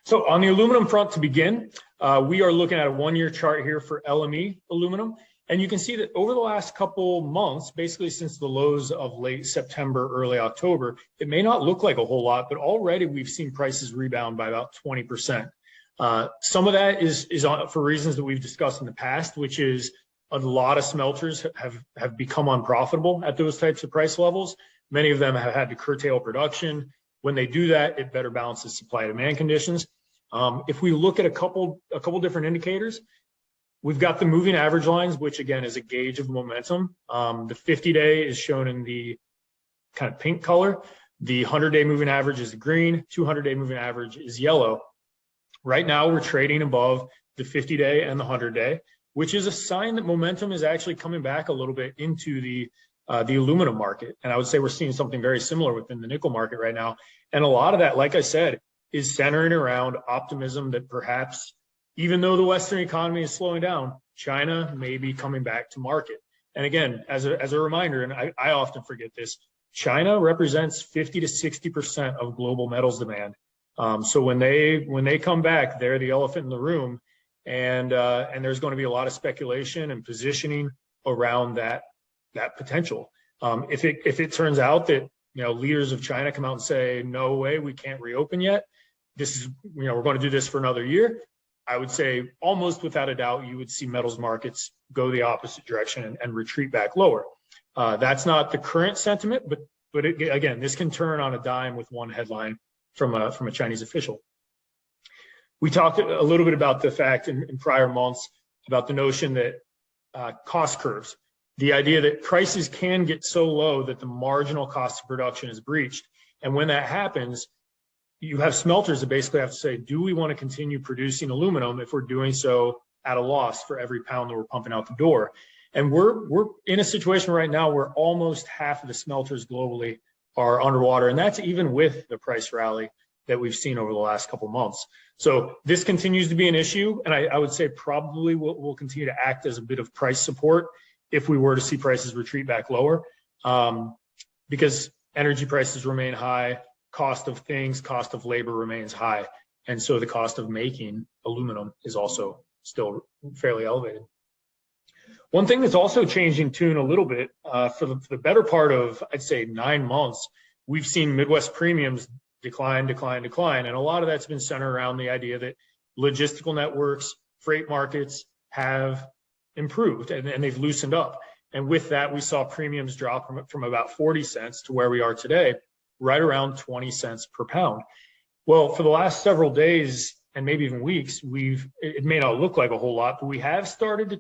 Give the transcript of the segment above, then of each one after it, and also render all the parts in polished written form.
So on the aluminum front to begin, we are looking at a 1-year chart here for LME aluminum. And you can see that over the last couple months, basically since the lows of late September, early October, it may not look like a whole lot, but already we've seen prices rebound by about 20%. Some of that is for reasons that we've discussed in the past, which is a lot of smelters have become unprofitable at those types of price levels. Many of them have had to curtail production. When they do that, it better balances supply-demand conditions. If we look at a couple different indicators, we've got the moving average lines, which again is a gauge of momentum. The 50-day is shown in the kind of pink color. The 100-day moving average is the green. 200-day moving average is yellow. Right now, we're trading above the 50-day and the 100-day, which is a sign that momentum is actually coming back a little bit into the aluminum market. And I would say we're seeing something very similar within the nickel market right now. And a lot of that, like I said, is centering around optimism that perhaps, even though the Western economy is slowing down, China may be coming back to market. And again, as a reminder, and I often forget this, China represents 50 to 60% of global metals demand. So when they come back, they're the elephant in the room, and there's going to be a lot of speculation and positioning around that potential. If it turns out that leaders of China come out and say, no way, we can't reopen yet, this is we're going to do this for another year, I would say almost without a doubt you would see metals markets go the opposite direction and retreat back lower. That's not the current sentiment, but again, this can turn on a dime with one headline from a Chinese official. We talked a little bit about the fact in prior months about the notion that cost curves, the idea that prices can get so low that the marginal cost of production is breached. And when that happens, you have smelters that basically have to say, do we want to continue producing aluminum if we're doing so at a loss for every pound that we're pumping out the door? And we're in a situation right now where almost half of the smelters globally are underwater, and that's even with the price rally that we've seen over the last couple months. So this continues to be an issue, and I would say probably will continue to act as a bit of price support if we were to see prices retreat back lower, because energy prices remain high, cost of labor remains high, and so the cost of making aluminum is also still fairly elevated. One thing that's also changing tune a little bit, for the better part of, I'd say, 9 months, we've seen Midwest premiums decline, and a lot of that's been centered around the idea that logistical networks, freight markets have improved and they've loosened up. And with that, we saw premiums drop from about 40 cents to where we are today, right around 20 cents per pound. Well, for the last several days and maybe even weeks, it may not look like a whole lot, but we have started to,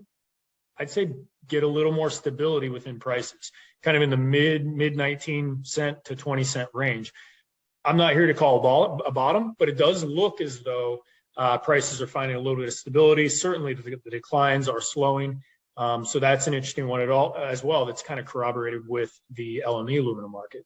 I'd say, get a little more stability within prices, kind of in the mid 19 cent to 20 cent range. I'm not here to call a bottom, but it does look as though prices are finding a little bit of stability. Certainly the declines are slowing. So that's an interesting one as well that's kind of corroborated with the LME aluminum market.